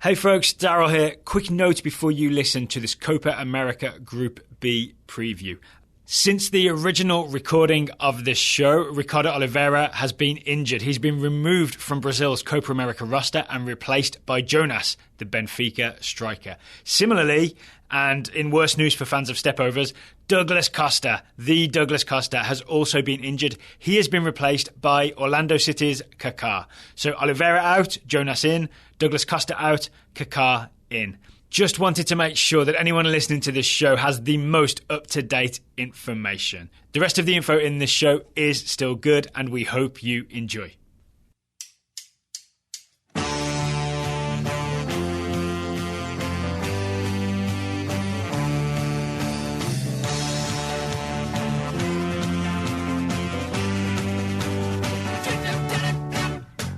Hey folks, Daryl here. Quick note before you listen to this Copa America Group B preview. Since the original recording of this show, Ricardo Oliveira has been injured. He's been removed from Brazil's Copa America roster and replaced by Jonas, the Benfica striker. Similarly, and in worse news for fans of stepovers, Douglas Costa, the Douglas Costa, has also been injured. He has been replaced by Orlando City's Kaká. So Oliveira out, Jonas in, Douglas Costa out, Kaká in. Just wanted to make sure that anyone listening to this show has the most up-to-date information. The rest of the info in this show is still good, and we hope you enjoy.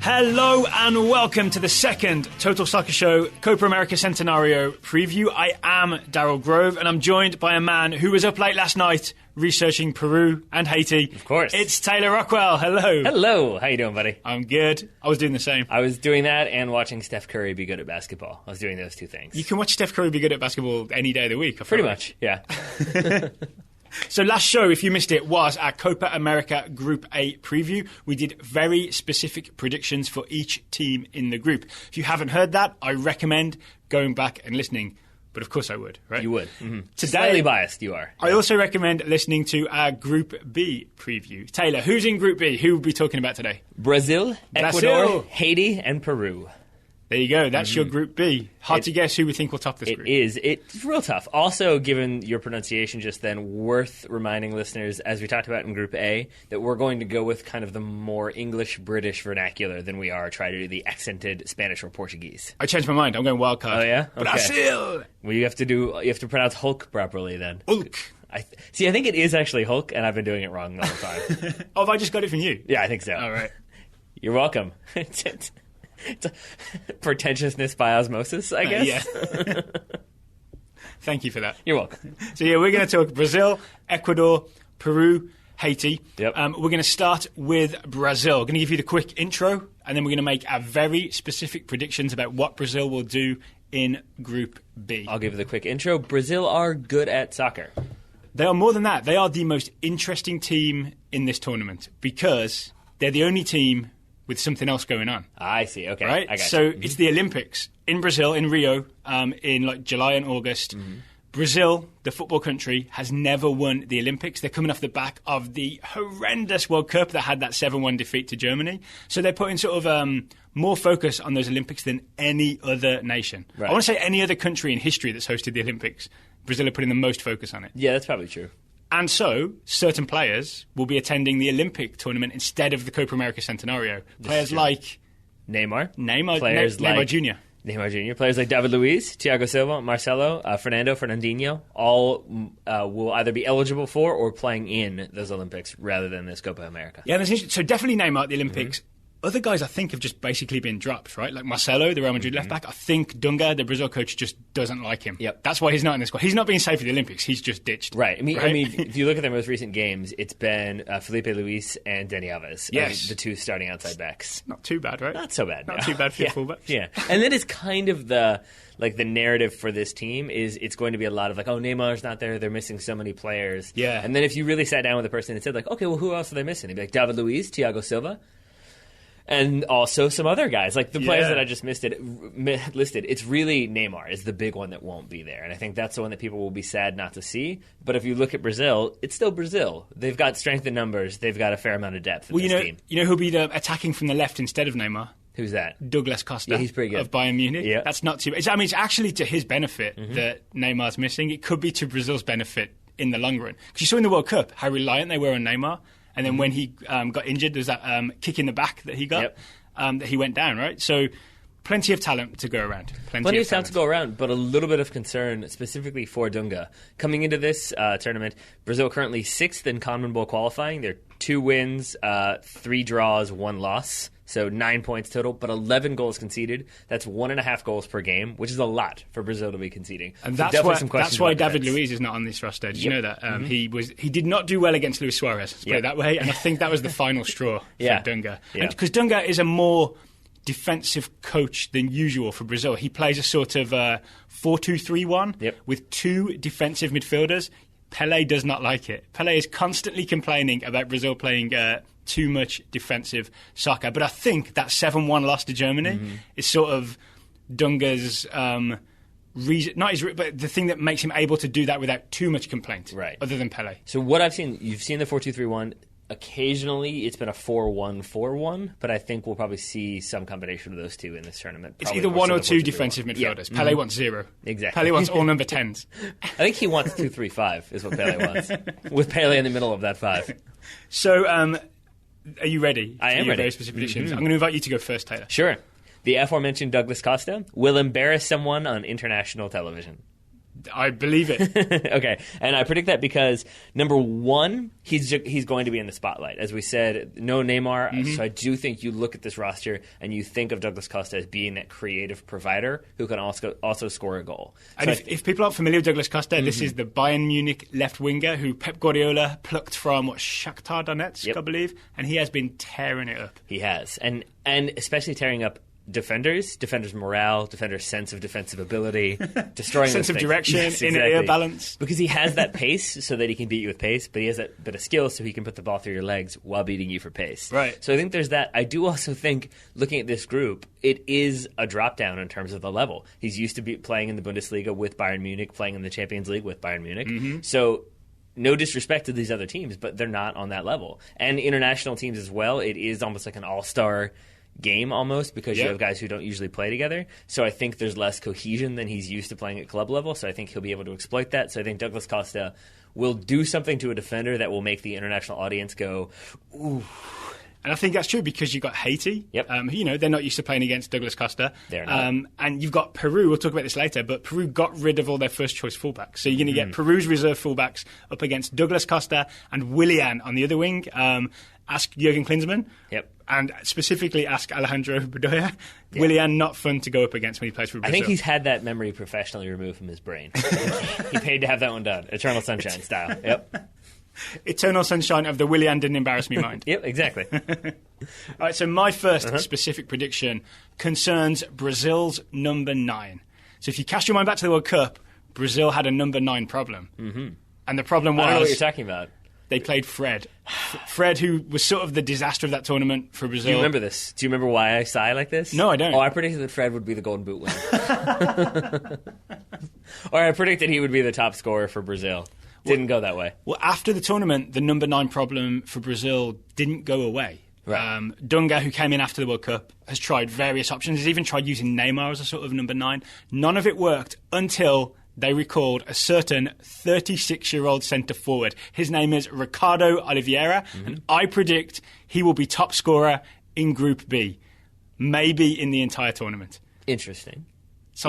Hello and welcome to the second Total Soccer Show Copa America Centenario preview. I am Daryl Grove and I'm joined by a man who was up late last night researching Peru and Haiti. Of course. It's Taylor Rockwell. Hello. Hello. How you doing, buddy? I'm good. I was doing the same. I was doing that and watching Steph Curry be good at basketball. I was doing those two things. You can watch Steph Curry be good at basketball any day of the week. Pretty much, yeah. So last show, if you missed it, was our Copa America Group A preview. We did very specific predictions for each team in the group. If you haven't heard that, I recommend going back and listening. But of course I would, right? You would. Mm-hmm. Today, slightly biased, you are. I also recommend listening to our Group B preview. Taylor, who's in Group B? Who will we talking about today? Brazil, Ecuador, Haiti, and Peru. There you go. That's your Group B. Hard to guess who we think will top this group. It is. It's real tough. Also, given your pronunciation just then, worth reminding listeners, as we talked about in Group A, that we're going to go with kind of the more English-British vernacular than we are try to do the accented Spanish or Portuguese. I changed my mind. I'm going wild card. Oh, yeah? Okay. Brazil! Well, you have to pronounce Hulk properly then. Hulk. I think it is actually Hulk, and I've been doing it wrong the whole time. Oh, have I just got it from you? Yeah, I think so. All right. You're welcome. It's pretentiousness by osmosis, I guess. Yeah. Thank you for that. You're welcome. So, yeah, we're going to talk Brazil, Ecuador, Peru, Haiti. Yep. We're going to start with Brazil. We're going to give you the quick intro, and then we're going to make our very specific predictions about what Brazil will do in Group B. I'll give you the quick intro. Brazil are good at soccer. They are more than that. They are the most interesting team in this tournament because they're the only team with something else going on. I see. Okay. Right? I got so you. it's the Olympics in Brazil, in Rio, in like July and August. Mm-hmm. Brazil, the football country, has never won the Olympics. They're coming off the back of the horrendous World Cup that had that 7-1 defeat to Germany. So they're putting sort of more focus on those Olympics than any other nation. Right. I want to say any other country in history that's hosted the Olympics. Brazil are putting the most focus on it. Yeah, that's probably true. And so, certain players will be attending the Olympic tournament instead of the Copa America Centenario. Players like Neymar. Neymar Jr. Neymar Jr. Players like David Luiz, Thiago Silva, Marcelo, Fernandinho, all will either be eligible for or playing in those Olympics rather than this Copa America. Yeah, that's interesting. So definitely Neymar at the Olympics. Mm-hmm. Other guys, I think, have just basically been dropped, right? Like Marcelo, the Real Madrid left back. I think Dunga, the Brazil coach, just doesn't like him. Yep. That's why he's not in the squad. He's not being saved for the Olympics. He's just ditched. Right. I mean, if you look at their most recent games, it's been Felipe Luis and Dani Alves. Yes. The two starting outside backs. Not too bad, right? Not so bad. Not too bad for your fullbacks. Yeah. And that is kind of the narrative for this team is it's going to be a lot of like, oh, Neymar's not there. They're missing so many players. Yeah. And then if you really sat down with a person and said like, okay, well, who else are they missing? They'd be like David Luiz, Thiago Silva. And also some other guys, like the players that I just listed. It's really Neymar is the big one that won't be there. And I think that's the one that people will be sad not to see. But if you look at Brazil, it's still Brazil. They've got strength in numbers. They've got a fair amount of depth in this team. You know who'll be attacking from the left instead of Neymar? Who's that? Douglas Costa. Yeah, he's pretty good. Of Bayern Munich. Yeah. That's not too... it's actually to his benefit that Neymar's missing. It could be to Brazil's benefit in the long run. Because you saw in the World Cup how reliant they were on Neymar. And then when he got injured, there was that kick in the back that he got. Yep. That he went down, right? So plenty of talent to go around. Plenty of talent to go around, but a little bit of concern specifically for Dunga. Coming into this tournament, Brazil currently 6th in CONMEBOL qualifying. They're 2 wins, 3 draws, 1 loss. So 9 points total, but 11 goals conceded. That's 1.5 goals per game, which is a lot for Brazil to be conceding. And that's why David Luiz is not on this roster. Did you know that? He did not do well against Luis Suarez, let's put it that way, and I think that was the final straw for Dunga. Because Dunga is a more defensive coach than usual for Brazil. He plays a sort of 4-2-3-1 with 2 defensive midfielders. Pelé does not like it. Pelé is constantly complaining about Brazil playing too much defensive soccer. But I think that 7-1 loss to Germany is sort of Dunga's reason, but the thing that makes him able to do that without too much complaint, other than Pelé. So what I've seen, you've seen the 4-2-3-1. Occasionally, it's been a 4-1-4-1, but I think we'll probably see some combination of those two in this tournament. It's either 1 or 2 defensive midfielders. Yeah. Pelé wants 0. Exactly. Pelé wants all number 10s. I think he wants 2-3-5 is what Pelé wants, with Pelé in the middle of that 5. So, are you ready? I am ready. Very specific predictions. I'm going to invite you to go first, Taylor. Sure. The aforementioned Douglas Costa will embarrass someone on international television. I believe it. Okay, and I predict that because, number one, he's going to be in the spotlight. As we said, no Neymar, so I do think you look at this roster and you think of Douglas Costa as being that creative provider who can also score a goal. And so if people aren't familiar with Douglas Costa, this is the Bayern Munich left winger who Pep Guardiola plucked from, Shakhtar Donetsk, I believe, and he has been tearing it up. He has, and especially tearing up defenders' morale, defenders' sense of defensive ability, destroying sense of direction, inner ear balance. Because he has that pace so that he can beat you with pace, but he has that bit of skill so he can put the ball through your legs while beating you for pace. Right. So I think there's that. I do also think, looking at this group, it is a drop down in terms of the level. He's used to be playing in the Bundesliga with Bayern Munich, playing in the Champions League with Bayern Munich. So no disrespect to these other teams, but they're not on that level. And international teams as well, it is almost like an all-star game almost because you have guys who don't usually play together. So I think there's less cohesion than he's used to playing at club level. So I think he'll be able to exploit that. So I think Douglas Costa will do something to a defender that will make the international audience go, ooh. And I think that's true because you've got Haiti. Yep. They're not used to playing against Douglas Costa. They're not. And you've got Peru. We'll talk about this later, but Peru got rid of all their first-choice fullbacks. So you're going to get Peru's reserve fullbacks up against Douglas Costa and Willian on the other wing. Ask Jurgen Klinsmann. Yep. And specifically ask Alejandro Bedoya. Yep. Willian, not fun to go up against when he plays for Brazil. I think he's had that memory professionally removed from his brain. He paid to have that one done. Eternal Sunshine style. Yep. Eternal Sunshine of the Willian didn't embarrass me mind. Yep, exactly. All right, so my first specific prediction concerns Brazil's number 9. So if you cast your mind back to the World Cup, Brazil had a number 9 problem. And the problem was... I don't know what you're talking about. They played Fred. Fred, who was sort of the disaster of that tournament for Brazil. Do you remember this? Do you remember why I sigh like this? No, I don't. Oh, I predicted that Fred would be the Golden Boot winner. Or I predicted he would be the top scorer for Brazil. Didn't go that way. Well, after the tournament, the number 9 problem for Brazil didn't go away. Right. Dunga, who came in after the World Cup, has tried various options. He's even tried using Neymar as a sort of number 9. None of it worked until they recalled a certain 36-year-old centre-forward. His name is Ricardo Oliveira, and I predict he will be top scorer in Group B, maybe in the entire tournament. Interesting. So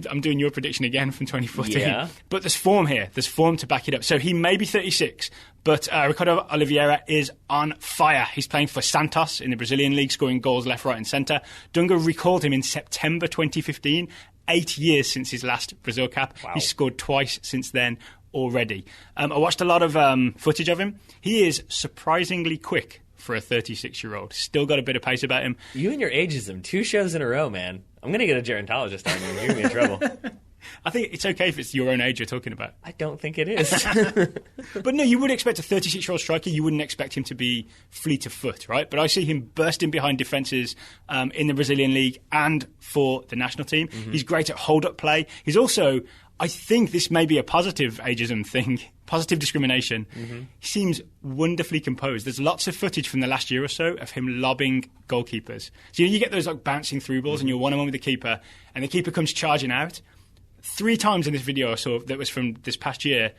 I'm doing your prediction again from 2014. Yeah. But there's form here. There's form to back it up. So he may be 36, but Ricardo Oliveira is on fire. He's playing for Santos in the Brazilian league, scoring goals left, right and centre. Dunga recalled him in September 2015, 8 years since his last Brazil cap. Wow. He's scored twice since then already. I watched a lot of footage of him. He is surprisingly quick for a 36-year-old. Still got a bit of pace about him. You and your ageism, 2 shows in a row, man. I'm going to get a gerontologist on you. You're going to be in trouble. I think it's okay if it's your own age you're talking about. I don't think it is. But no, you would expect a 36-year-old striker. You wouldn't expect him to be fleet of foot, right? But I see him bursting behind defences in the Brazilian league and for the national team. He's great at hold-up play. He's also, I think this may be a positive ageism thing, positive discrimination. He seems wonderfully composed. There's lots of footage from the last year or so of him lobbing goalkeepers. So you get those like bouncing through balls and you're one-on-one with the keeper and the keeper comes charging out. 3 times in this video I saw that was from this past year,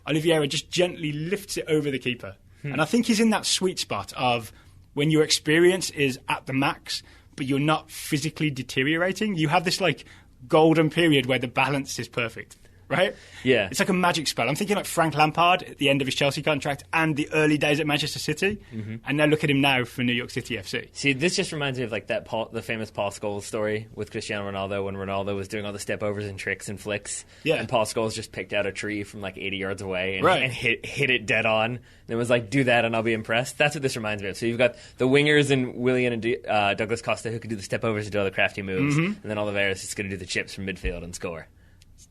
Oliveira just gently lifts it over the keeper. And I think he's in that sweet spot of when your experience is at the max, but you're not physically deteriorating. You have this like golden period where the balance is perfect. right? Yeah. It's like a magic spell. I'm thinking like Frank Lampard at the end of his Chelsea contract and the early days at Manchester City. And now look at him now for New York City FC. See, this just reminds me of like the famous Paul Scholes story with Cristiano Ronaldo when Ronaldo was doing all the stepovers and tricks and flicks. Yeah. And Paul Scholes just picked out a tree from like 80 yards away and, Right. and hit it dead on. And it was like, do that and I'll be impressed. That's what this reminds me of. So you've got the wingers and Willian and Douglas Costa who can do the stepovers and do all the crafty moves. And then Oliveira's just going to do the chips from midfield and score.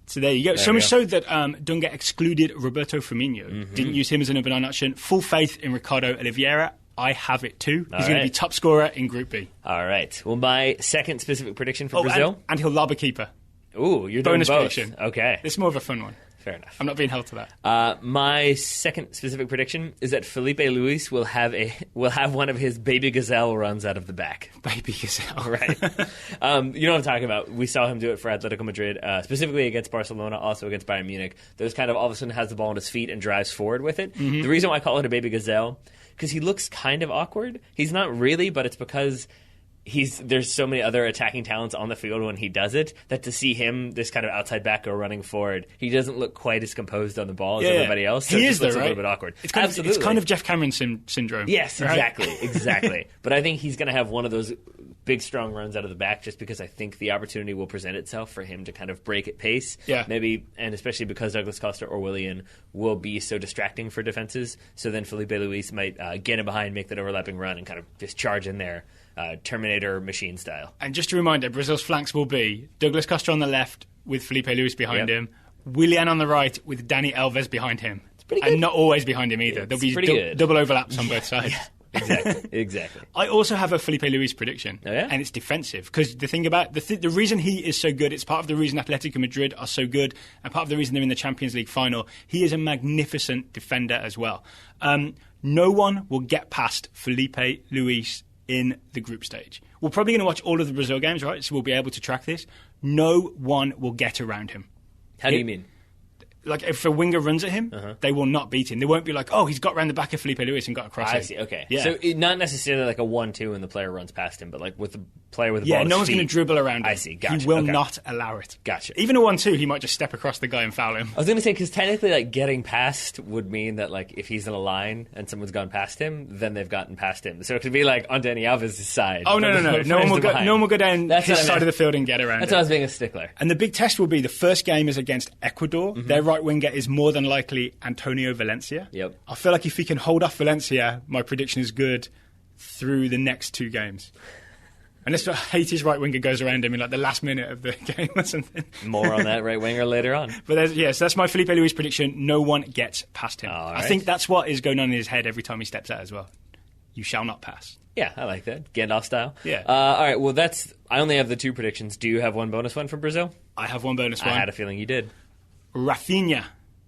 So there you go. So much so that Dunga excluded Roberto Firmino. Didn't use him as a number 9 option. Full faith in Ricardo Oliveira. I have it too. He's going to be top scorer in Group B. All right. Well, my second specific prediction for Brazil. And he'll lob a keeper. Ooh, you're doing Bonus both. prediction. Okay. This is more of a fun one. Fair enough. I'm not being held to that. My second specific prediction is that Felipe Luis will have one of his baby gazelle runs out of the back. Baby gazelle. Right. You know what I'm talking about. We saw him do it for Atletico Madrid, specifically against Barcelona, also against Bayern Munich. There's kind of all of a sudden has the ball on his feet and drives forward with it. The reason why I call it a baby gazelle, because he looks kind of awkward. He's not really, but it's because there's so many other attacking talents on the field when he does it that to see him, this kind of outside back go running forward, he doesn't look quite as composed on the ball as everybody else. So he it is, just looks though, a right? little bit awkward. It's kind of Jeff Cameron syndrome. Yes, right? exactly. But I think he's going to have one of those big, strong runs out of the back just because I think the opportunity will present itself for him to kind of break at pace. Yeah. Maybe, and especially because Douglas Costa or Willian will be so distracting for defenses. So then Felipe Luis might get in behind, make that overlapping run, and kind of just charge in there. Terminator machine style. And just a reminder, Brazil's flanks will be Douglas Costa on the left with Felipe Luis behind him, Willian on the right with Dani Alves behind him. It's pretty good. And not always behind him either. There'll be double overlaps on both sides. Exactly. I also have a Felipe Luis prediction, and it's defensive. Because the thing about the reason he is so good, it's part of the reason Atletico Madrid are so good, and part of the reason they're in the Champions League final. He is a magnificent defender as well. No one will get past Felipe Luis in the group stage. We're probably going to watch all of the Brazil games, right? So we'll be able to track this. No one will get around him. How do you mean? Like, if a winger runs at him, they will not beat him. They won't be like, oh, he's got around the back of Felipe Luis and got across him. I see, okay. Yeah. So not necessarily like a 1-2 and the player runs past him, but like with the player with the ball. Yeah, no one's going to dribble around him. I see, gotcha. He will not allow it. Gotcha. Even a 1-2, he might just step across the guy and foul him. I was going to say, because technically, like, getting past would mean that, like, if he's in a line and someone's gone past him, then they've gotten past him. So it could be, like, on Dani Alves' side. Oh, no. No one will go down his side of the field and get around That's him. why I was being a stickler. And the big test will be the first game is against Ecuador. Their right winger is more than likely Antonio Valencia. Yep. I feel like if he can hold off Valencia, my prediction is good through the next 2 games. Unless Haiti's right winger goes around him in like the last minute of the game or something. More on that right winger later on. But so that's my Felipe Luis prediction. No one gets past him. All I right. think that's what is going on in his head every time he steps out as well. You shall not pass. Yeah, I like that. Gandalf style. Yeah. All right, well, I only have the 2 predictions. Do you have one bonus one from Brazil? I have one bonus one. I had a feeling you did. Rafinha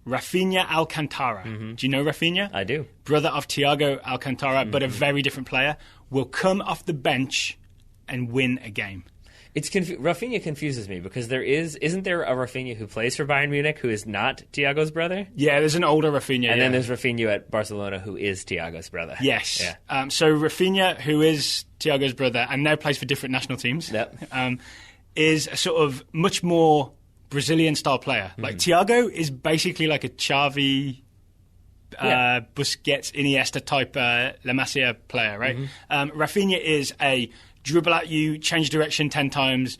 Alcantara. Do you know Rafinha? I do. Brother of Thiago Alcantara, but a very different player, will come off the bench and win a game. Rafinha confuses me because isn't there a Rafinha who plays for Bayern Munich who is not Thiago's brother? Yeah, there's an older Rafinha. And then there's Rafinha at Barcelona who is Thiago's brother. Yes. Yeah. So Rafinha, who is Thiago's brother and now plays for different national teams, is a sort of much more Brazilian-style player. Like, Thiago is basically like a Xavi, Busquets, Iniesta type La Masia player, right? Rafinha is a dribble at you, change direction 10 times,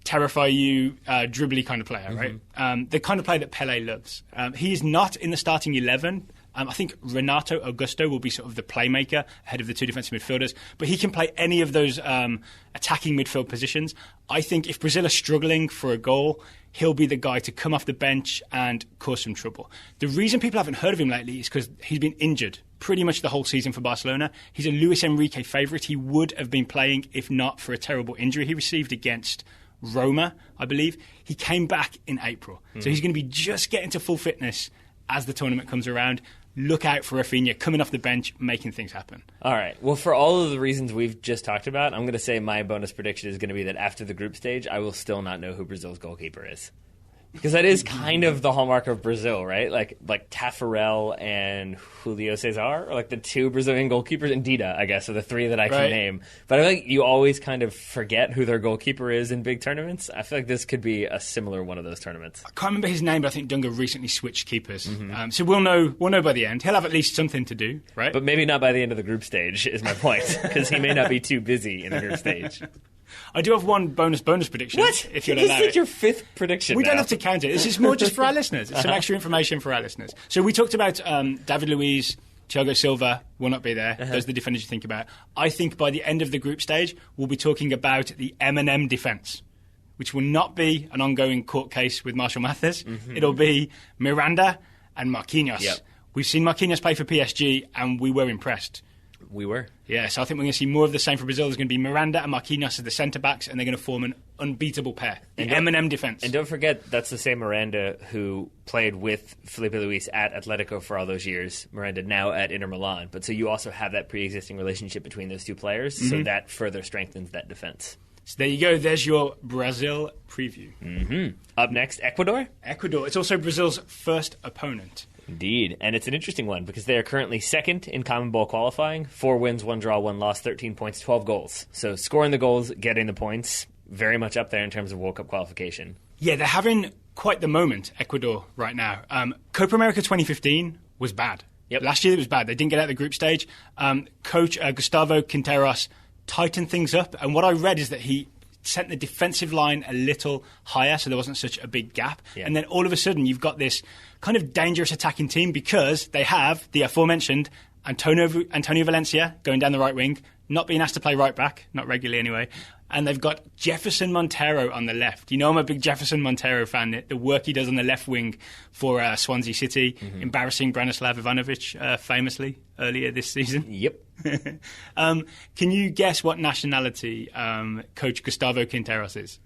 terrify you, dribbly kind of player, right? The kind of player that Pele loves. He is not in the starting 11. I think Renato Augusto will be sort of the playmaker ahead of the 2 defensive midfielders, but he can play any of those attacking midfield positions. I think if Brazil are struggling for a goal, he'll be the guy to come off the bench and cause some trouble. The reason people haven't heard of him lately is because he's been injured pretty much the whole season for Barcelona. He's a Luis Enrique favourite. He would have been playing if not for a terrible injury he received against Roma, I believe. He came back in April. So he's going to be just getting to full fitness as the tournament comes around. Look out for Rafinha coming off the bench, making things happen. All right. Well, for all of the reasons we've just talked about, I'm going to say my bonus prediction is going to be that after the group stage, I will still not know who Brazil's goalkeeper is. Because that is kind of the hallmark of Brazil, right? Like Tafarel and Julio Cesar are like the two Brazilian goalkeepers, and Dida, I guess, are the three that I can name. But I feel like you always kind of forget who their goalkeeper is in big tournaments. I feel like this could be a similar one of those tournaments. I can't remember his name, but I think Dunga recently switched keepers. So we'll know by the end. He'll have at least something to do, right? But maybe not by the end of the group stage, is my point, because he may not be too busy in the group stage. I do have one bonus prediction. What? If you'll allow it. This is your fifth prediction. We don't have to count it. This is more just for our listeners. It's some extra information for our listeners. So we talked about David Luiz, Thiago Silva will not be there. Those are the defenders you think about. I think by the end of the group stage, we'll be talking about the M&M defence, which will not be an ongoing court case with Marshall Mathers. It'll be Miranda and Marquinhos. Yep. We've seen Marquinhos play for PSG, and we were impressed. We were. Yeah, so I think we're going to see more of the same for Brazil. There's going to be Miranda and Marquinhos as the centre-backs, and they're going to form an unbeatable pair. The M&M defence. And don't forget, that's the same Miranda who played with Felipe Luis at Atletico for all those years. Miranda now at Inter Milan. But so you also have that pre-existing relationship between those two players, so that further strengthens that defence. So there you go. There's your Brazil preview. Up next, Ecuador. Ecuador. It's also Brazil's first opponent. Indeed, and it's an interesting one because they are currently second in Common Ball qualifying. 4 wins, 1 draw, 1 loss, 13 points, 12 goals. So scoring the goals, getting the points, very much up there in terms of World Cup qualification. Yeah, they're having quite the moment, Ecuador, right now. Copa America 2015 was bad. Yep. Last year it was bad. They didn't get out of the group stage. Coach Gustavo Quinteros tightened things up, and what I read is that he sent the defensive line a little higher so there wasn't such a big gap. Yeah. And then all of a sudden you've got this kind of dangerous attacking team because they have the aforementioned Antonio Valencia going down the right wing, not being asked to play right back, not regularly anyway. And they've got Jefferson Montero on the left. You know I'm a big Jefferson Montero fan. The work he does on the left wing for Swansea City, embarrassing Branislav Ivanovic famously earlier this season. Yep. Can you guess what nationality Coach Gustavo Quinteros is?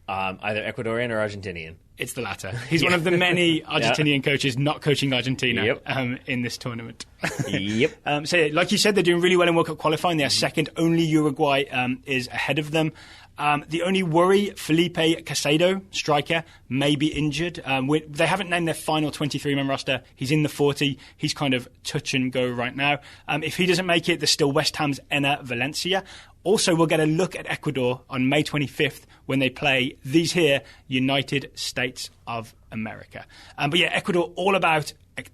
Either Ecuadorian or Argentinian. It's the latter. He's one of the many Argentinian coaches not coaching Argentina in this tournament. So, like you said, they're doing really well in World Cup qualifying. They are second. Only Uruguay is ahead of them. The only worry, Felipe Caicedo, striker, may be injured. They haven't named their final 23-man roster. He's in the 40. He's kind of touch and go right now. If he doesn't make it, there's still West Ham's Enner Valencia. Also, we'll get a look at Ecuador on May 25th when they play these here United States of America. But yeah, Ecuador, all about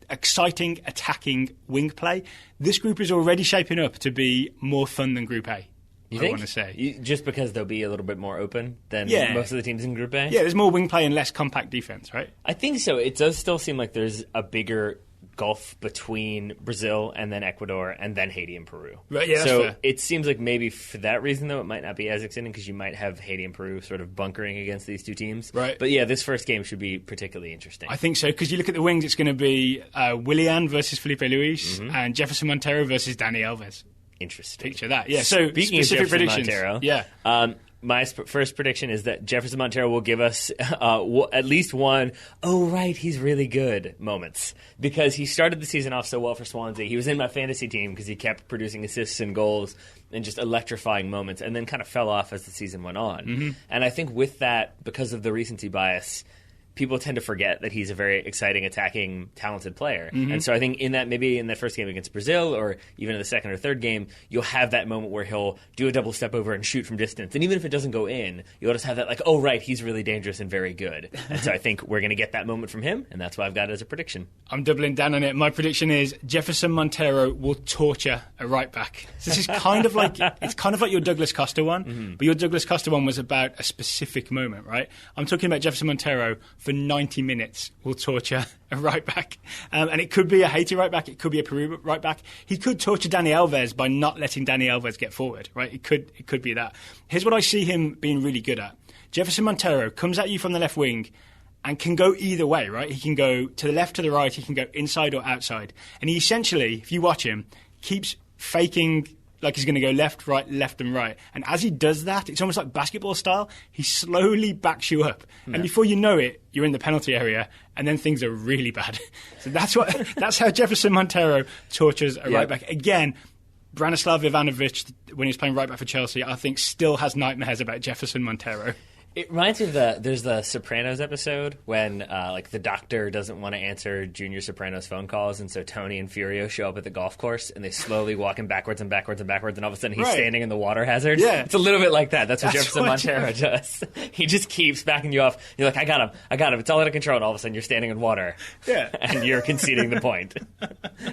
exciting attacking wing play. This group is already shaping up to be more fun than Group A. You think? I want to say. Just because they'll be a little bit more open than most of the teams in Group A? Yeah, there's more wing play and less compact defense, right? I think so. It does still seem like there's a bigger gulf between Brazil and then Ecuador and then Haiti and Peru. Right, yeah, that's so fair. It seems like maybe for that reason, though, it might not be as exciting because you might have Haiti and Peru sort of bunkering against these two teams. Right. But yeah, this first game should be particularly interesting. I think so, because you look at the wings, it's going to be Willian versus Felipe Luis and Jefferson Montero versus Dani Alves. Interesting. Picture that. Yeah, so speaking specific of Jefferson predictions. Montero, yeah. My first prediction is that Jefferson Montero will give us at least one, oh, right, he's really good moments. Because he started the season off so well for Swansea. He was in my fantasy team because he kept producing assists and goals and just electrifying moments, and then kind of fell off as the season went on. And I think with that, because of the recency bias, people tend to forget that he's a very exciting, attacking, talented player. And so I think maybe in that first game against Brazil, or even in the second or third game, you'll have that moment where he'll do a double step over and shoot from distance. And even if it doesn't go in, you'll just have that like, oh, right, he's really dangerous and very good. And so I think we're going to get that moment from him, and that's why I've got it as a prediction. I'm doubling down on it. My prediction is Jefferson Montero will torture a right back. So this is kind of like your Douglas Costa one, but your Douglas Costa one was about a specific moment, right? I'm talking about Jefferson Montero for 90 minutes will torture a right back. And it could be a Haiti right back, it could be a Peru right back. He could torture Dani Alves by not letting Dani Alves get forward, right? It could be that. Here's what I see him being really good at. Jefferson Montero comes at you from the left wing and can go either way, right? He can go to the left, to the right, he can go inside or outside. And he essentially, if you watch him, keeps faking like he's going to go left, and right. And as he does that, it's almost like basketball style. He slowly backs you up. Yeah. And before you know it, you're in the penalty area, and then things are really bad. So that's how Jefferson Montero tortures a right back. Again, Branislav Ivanovic, when he was playing right back for Chelsea, I think still has nightmares about Jefferson Montero. It reminds me of there's the Sopranos episode when like the doctor doesn't want to answer Junior Soprano's phone calls, and so Tony and Furio show up at the golf course and they slowly walk him backwards and backwards and backwards, and all of a sudden he's standing in the water hazard. Yeah. It's a little bit like that. That's what Jefferson Montero does. He just keeps backing you off. You're like, I got him. It's all out of control, and all of a sudden you're standing in water. Yeah. And you're conceding the point.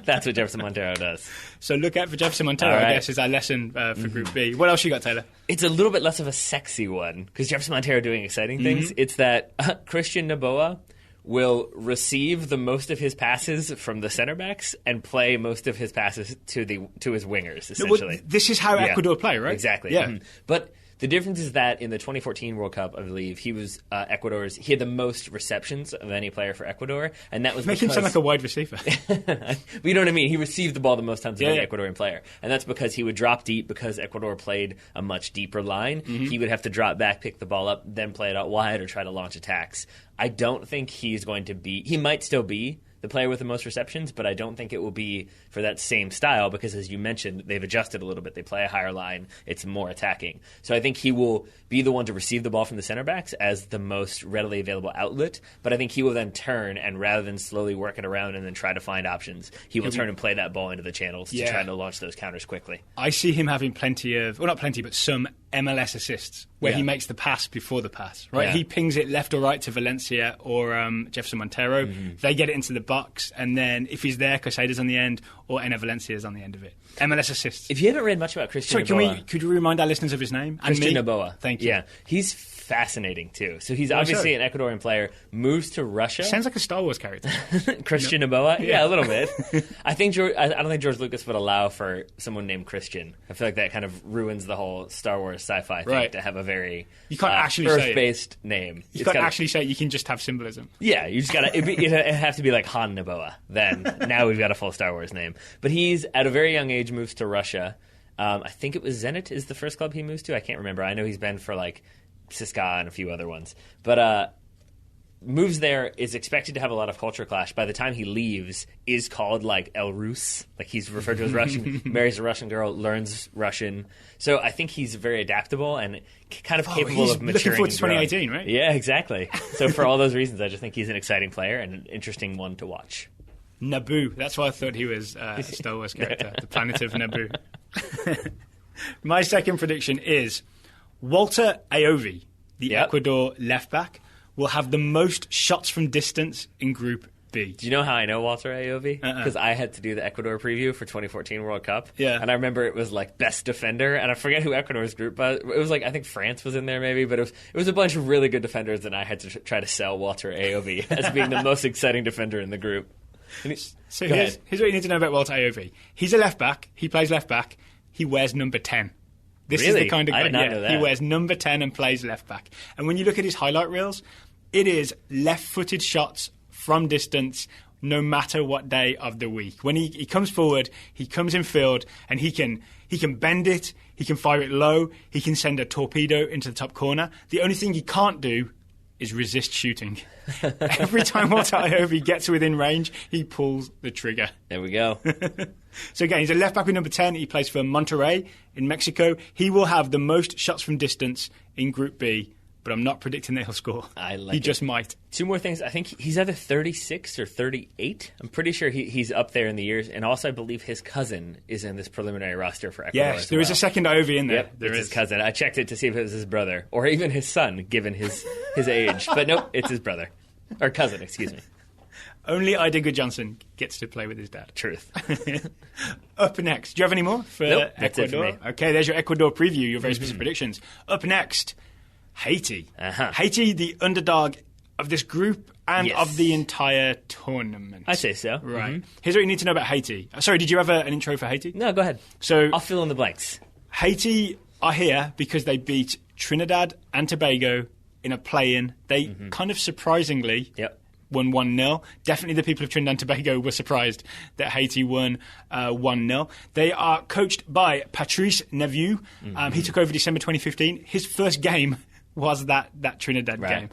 That's what Jefferson Montero does. So look out for Jefferson Montero, I guess, is our lesson for Group B. What else you got, Taylor? It's a little bit less of a sexy one, because Jefferson Montero doing exciting things. It's that Christian Noboa will receive the most of his passes from the center backs and play most of his passes to his wingers, essentially. Well, this is how Ecuador play, right? Exactly. Yeah. But the difference is that in the 2014 World Cup, I believe, he was he had the most receptions of any player for Ecuador, and that was Make him sound like a wide receiver. But you know what I mean? He received the ball the most times of any Ecuadorian player, and that's because he would drop deep because Ecuador played a much deeper line. He would have to drop back, pick the ball up, then play it out wide or try to launch attacks. I don't think he's going to be... He might still be the player with the most receptions, but I don't think it will be for that same style because, as you mentioned, they've adjusted a little bit. They play a higher line. It's more attacking. So I think he will be the one to receive the ball from the center backs as the most readily available outlet, but I think he will then turn, and rather than slowly work it around and then try to find options, he will turn and play that ball into the channels to try to launch those counters quickly. I see him having plenty of, well, not plenty, but some MLS assists where he makes the pass before the pass, right? He pings it left or right to Valencia or Jefferson Montero. They get it into the box, and then if he's there, Casade's on the end, or Ena Valencia's on the end of it. MLS assists. If you haven't read much about Christian Noboa... could you remind our listeners of his name? Christian Noboa. Thank you. Yeah, he's fascinating, too. So he's obviously an Ecuadorian player, moves to Russia. Sounds like a Star Wars character. Christian Noboa? Yeah, a little bit. I don't think George Lucas would allow for someone named Christian. I feel like that kind of ruins the whole Star Wars sci-fi thing to have a very you can't actually Earth-based name. You can't actually say it. You can just have symbolism. Yeah, you just gotta. It'd have to be like Han Noboa. Then now we've got a full Star Wars name. But he's at a very young age moves to Russia. I think it was Zenit is the first club he moves to. I can't remember. I know he's been for like CSKA and a few other ones. But moves there, is expected to have a lot of culture clash. By the time he leaves, is called like El Rus, like he's referred to as Russian, marries a Russian girl, learns Russian. So I think he's very adaptable and kind of capable of maturing. Looking forward to 2018, right? Yeah, exactly. So for all those reasons, I just think he's an exciting player and an interesting one to watch. Naboo. That's why I thought he was a Star Wars character, the planet of Naboo. My second prediction is Walter Ayovi, the Ecuador left back, will have the most shots from distance in Group B. Do you know how I know Walter Ayovi? Because I had to do the Ecuador preview for 2014 World Cup. Yeah. And I remember it was like best defender, and I forget who Ecuador's group was. It was like, I think France was in there maybe, but it was a bunch of really good defenders, and I had to try to sell Walter Ayovi as being the most exciting defender in the group. So here's what you need to know about Walter Ayovi. He's a left back. He plays left back. He wears number 10. This is the kind of guy. I did not know that. He wears number 10 and plays left back. And when you look at his highlight reels, it is left-footed shots from distance no matter what day of the week. When he comes forward, he comes in field, and he can bend it, he can fire it low, he can send a torpedo into the top corner. The only thing he can't do is resist shooting. Every time Walter Ayovi gets within range, he pulls the trigger. There we go. So again, he's a left back with number 10. He plays for Monterrey in Mexico. He will have the most shots from distance in Group B, but I'm not predicting that he'll score. He just might. Two more things. I think he's either 36 or 38. I'm pretty sure he's up there in the years. And also, I believe his cousin is in this preliminary roster for Ecuador. Yes, there is a second Ayovi in there. Yep, it's his cousin. I checked it to see if it was his brother or even his son, given his age. But nope, it's his brother. Or cousin, excuse me. Only Idigo Johnson gets to play with his dad. Truth. Up next. Do you have any more for Nope, Ecuador? that's it for me. Okay, there's your Ecuador preview, your very specific predictions. Up next, Haiti. Haiti, the underdog of this group and of the entire tournament. I say so. Right. Here's what you need to know about Haiti. Sorry, did you have an intro for Haiti? No, go ahead. So I'll fill in the blanks. Haiti are here because they beat Trinidad and Tobago in a play-in. They kind of surprisingly won 1-0. Definitely the people of Trinidad and Tobago were surprised that Haiti won 1-0. They are coached by Patrice Neveu. He took over December 2015. His first game was that Trinidad game.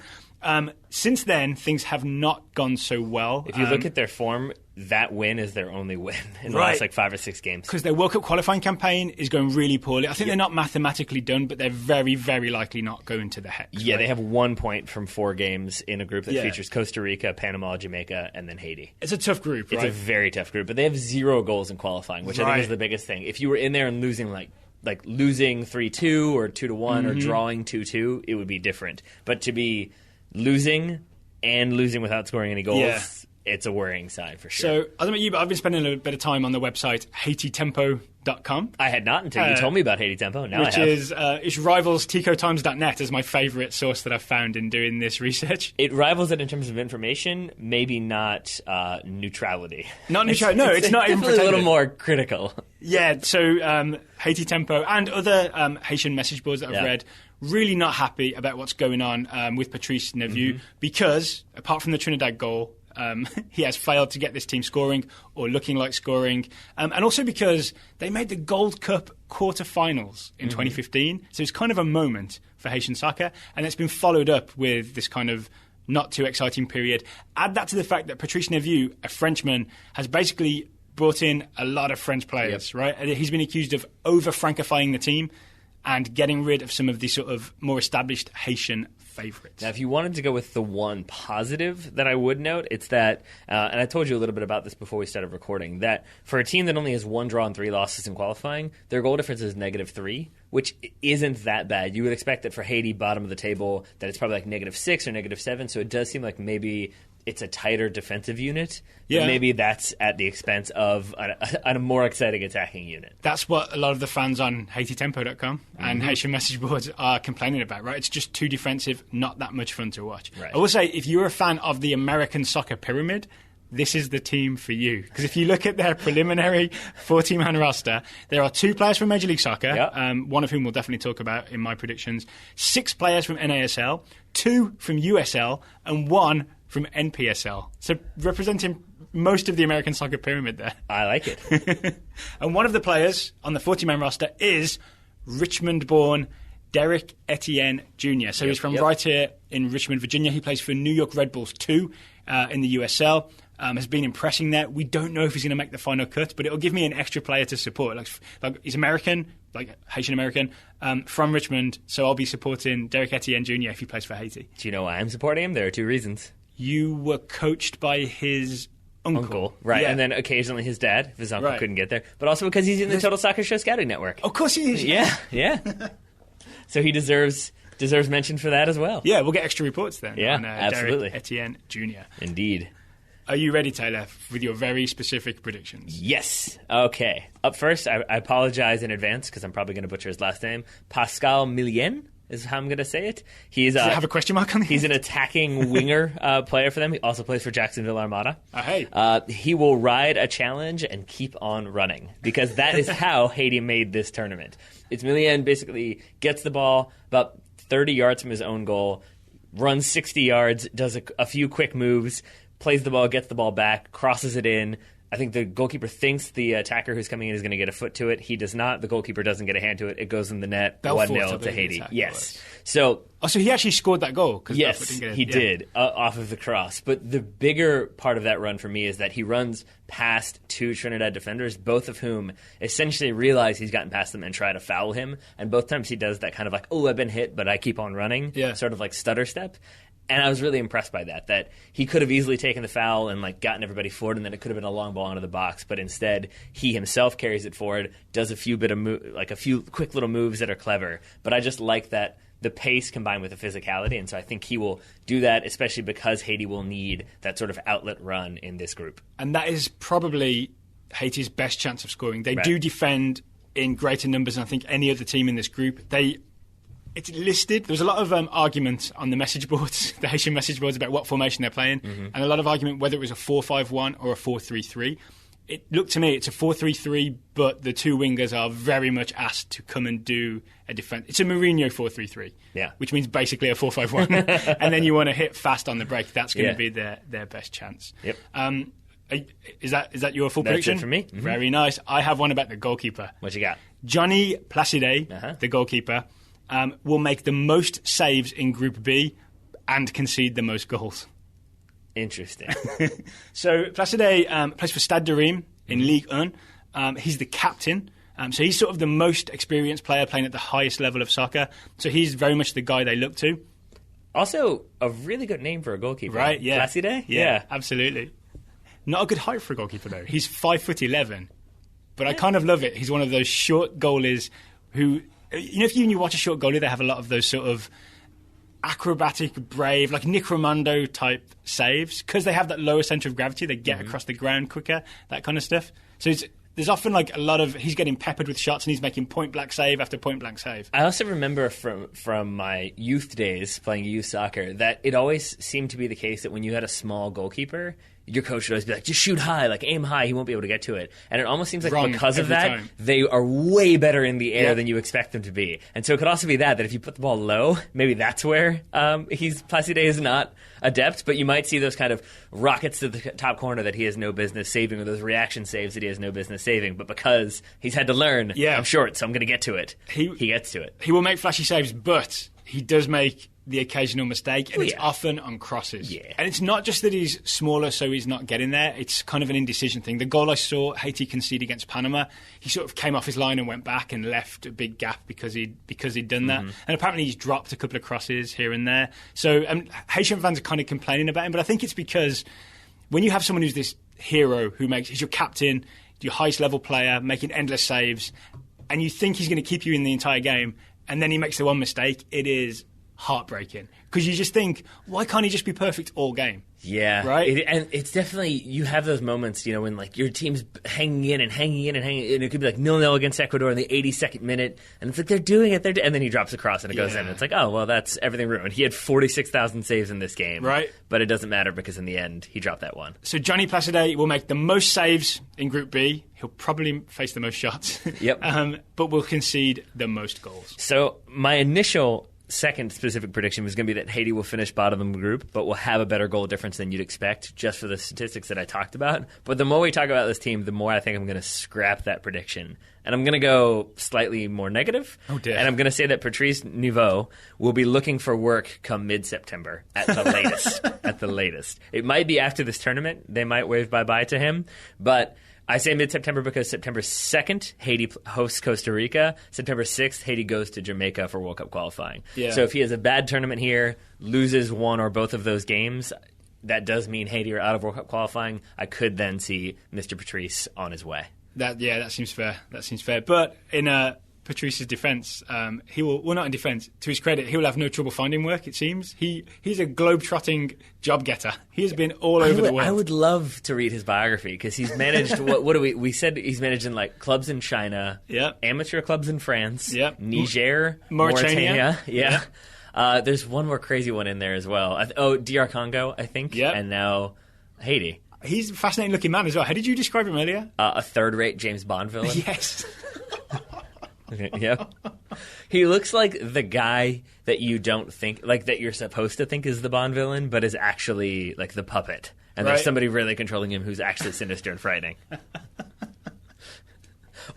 Since then, things have not gone so well. If you look at their form, that win is their only win in the Right. last like 5 or 6 games. Because their World Cup qualifying campaign is going really poorly. I think they're not mathematically done, but they're very, very likely not going to the Hex. Yeah, right? they have 1 point from 4 games in a group that Yeah. features Costa Rica, Panama, Jamaica, and then Haiti. It's a tough group, It's right? a very tough group, but they have 0 goals in qualifying, which I Right. think is the biggest thing. If you were in there and losing like losing 3-2 or 2-1 or drawing 2-2, it would be different. But to be losing and losing without scoring any goals, Yeah. it's a worrying sign for sure. So, I don't know about you, but I've been spending a bit of time on the website HaitiTempo.com. I had not until you told me about Haiti Tempo. Now Which I have. is it rivals TicoTimes.net as my favourite source that I've found in doing this research. It rivals it in terms of information, maybe not neutrality. Not neutral. No, it's not even definitely a little pretended. more critical. Yeah, so Haiti Tempo and other Haitian message boards that I've read, really not happy about what's going on with Patrice Neveu because, apart from the Trinidad goal, he has failed to get this team scoring or looking like scoring. And also because they made the Gold Cup quarter-finals in 2015. So it's kind of a moment for Haitian soccer. And it's been followed up with this kind of not too exciting period. Add that to the fact that Patrice Neveu, a Frenchman, has basically brought in a lot of French players, right? And he's been accused of over-Francifying the team and getting rid of some of the sort of more established Haitian favourites. Now, if you wanted to go with the one positive that I would note, it's that, and I told you a little bit about this before we started recording, that for a team that only has 1 draw and 3 losses in qualifying, their goal difference is -3, which isn't that bad. You would expect that for Haiti, bottom of the table, that it's probably like -6 or -7, so it does seem like maybe it's a tighter defensive unit. Yeah. But maybe that's at the expense of a more exciting attacking unit. That's what a lot of the fans on HaitiTempo.com and Haitian message boards are complaining about, right? It's just too defensive, not that much fun to watch. Right. I will say, if you're a fan of the American soccer pyramid, this is the team for you. Because if you look at their preliminary 14-man roster, there are 2 players from Major League Soccer, Yep. one of whom we'll definitely talk about in my predictions, 6 players from NASL, 2 from USL, and 1 from NPSL. So representing most of the American soccer pyramid there. I like it. And one of the players on the 40-man roster is Richmond-born Derek Etienne Jr. So he's from right here in Richmond, Virginia. He plays for New York Red Bulls 2 in the USL. Has been impressing there. We don't know if he's going to make the final cut, but it'll give me an extra player to support. Like he's American, like Haitian-American, from Richmond, so I'll be supporting Derek Etienne Jr. if he plays for Haiti. Do you know why I'm supporting him? There are 2 reasons. You were coached by his uncle. Right, Yeah. and then occasionally his dad, if his uncle Right. couldn't get there. But also because he's in the Total Soccer Show Scouting Network. Of course he is. Yeah. So he deserves mention for that as well. Yeah, we'll get extra reports then. Yeah, on, absolutely. Derek Etienne Jr. Indeed. Are you ready, Taylor, with your very specific predictions? Yes. Okay. Up first, I apologize in advance because I'm probably going to butcher his last name. Pascal Millien is how I'm going to say it. He's Does it have a question mark on it? He's an attacking winger player for them. He also plays for Jacksonville Armada. Hey. He will ride a challenge and keep on running because that is how Haiti made this tournament. It's Millien basically gets the ball about 30 yards from his own goal, runs 60 yards, does a few quick moves, plays the ball, gets the ball back, crosses it in. I think the goalkeeper thinks the attacker who's coming in is going to get a foot to it. He does not. The goalkeeper doesn't get a hand to it. It goes in the net. Belfort, 1-0 to Haiti. attacker Yes. So so he actually scored that goal? 'Cause Belfort yes, didn't get it. he Yeah. did off of the cross. But the bigger part of that run for me is that he runs past 2 Trinidad defenders, both of whom essentially realize he's gotten past them and try to foul him. And both times he does that kind of like, oh, I've been hit, but I keep on running, sort of like stutter step. And I was really impressed by that he could have easily taken the foul and like gotten everybody forward, and then it could have been a long ball into the box. But instead, he himself carries it forward, does a few quick little moves that are clever. But I just like that the pace combined with the physicality, and so I think he will do that, especially because Haiti will need that sort of outlet run in this group. And that is probably Haiti's best chance of scoring. They do defend in greater numbers than I think any other team in this group. It's listed. There's a lot of argument on the message boards, the Haitian message boards, about what formation they're playing, and a lot of argument whether it was a 4-5-1 or a 4-3-3. It looked to me it's a 4-3-3, but the 2 wingers are very much asked to come and do a defense. It's a Mourinho 4-3-3, which means basically a 4-5-1, and then you want to hit fast on the break. That's going to be their best chance. Yep. Is that your full That's prediction? it for me. Mm-hmm. Very nice. I have one about the goalkeeper. What you got? Johnny Placide, the goalkeeper, will make the most saves in Group B and concede the most goals. Interesting. So Placide plays for Stade de Reims in Ligue 1. He's the captain. So he's sort of the most experienced player playing at the highest level of soccer. So he's very much the guy they look to. Also, a really good name for a goalkeeper. Right, yeah. Placide? Yeah, absolutely. Not a good height for a goalkeeper, though. He's 5'11". But I kind of love it. He's one of those short goalies who... You know, if you watch a short goalie, they have a lot of those sort of acrobatic, brave, like Nick Romando type saves. Because they have that lower centre of gravity, they get across the ground quicker, that kind of stuff. So there's often like a lot of... He's getting peppered with shots and he's making point-blank save after point-blank save. I also remember from my youth days playing youth soccer that it always seemed to be the case that when you had a small goalkeeper, your coach would always be like, just shoot high, like aim high, he won't be able to get to it. And it almost seems like because of that, they are way better in the air than you expect them to be. And so it could also be that if you put the ball low, maybe that's where Placide is not adept, but you might see those kind of rockets to the top corner that he has no business saving, or those reaction saves that he has no business saving. But because he's had to learn, I'm short, so I'm going to get to it, he gets to it. He will make flashy saves, but he does make the occasional mistake, and it's often on crosses. Yeah. And it's not just that he's smaller, so he's not getting there. It's kind of an indecision thing. The goal I saw Haiti concede against Panama, he sort of came off his line and went back and left a big gap because he'd done that. And apparently he's dropped a couple of crosses here and there. So Haitian fans are kind of complaining about him, but I think it's because when you have someone who's this hero he's your captain, your highest level player, making endless saves, and you think he's going to keep you in the entire game, and then he makes the one mistake, it is heartbreaking. Because you just think, why can't he just be perfect all game? Yeah. Right? And it's definitely, you have those moments, you know, when like your team's hanging in, and it could be like 0-0 against Ecuador in the 82nd minute, and it's like, they're doing it, and then he drops across and it goes in. And it's like, oh, well, that's everything ruined. He had 46,000 saves in this game. Right. But it doesn't matter because in the end, he dropped that one. So Johnny Placide will make the most saves in Group B. He'll probably face the most shots. Yep. But will concede the most goals. So my initial second specific prediction was going to be that Haiti will finish bottom of the group, but will have a better goal difference than you'd expect, just for the statistics that I talked about. But the more we talk about this team, the more I think I'm going to scrap that prediction. And I'm going to go slightly more negative. Oh, dear. And I'm going to say that Patrice Niveau will be looking for work come mid-September at the latest. At the latest. It might be after this tournament. They might wave bye-bye to him. But I say mid-September because September 2nd, Haiti hosts Costa Rica. September 6th, Haiti goes to Jamaica for World Cup qualifying. Yeah. So if he has a bad tournament here, loses one or both of those games, that does mean Haiti are out of World Cup qualifying. I could then see Mr. Patrice on his way. That seems fair. That seems fair. But in Patrice's defence, he will, well, not in defence, to his credit, he will have no trouble finding work, it seems. He's a globe-trotting job-getter. He has been all over the world. I would love to read his biography, because he's managed, what do we said he's managed in like clubs in China, amateur clubs in France, Niger, Mauritania. Yeah. There's one more crazy one in there as well. DR Congo, I think, and now Haiti. He's a fascinating-looking man as well. How did you describe him earlier? A third-rate James Bond villain. Yes. Okay, yep. He looks like the guy that you don't think, like that you're supposed to think is the Bond villain, but is actually like the puppet. And there's somebody really controlling him who's actually sinister and frightening.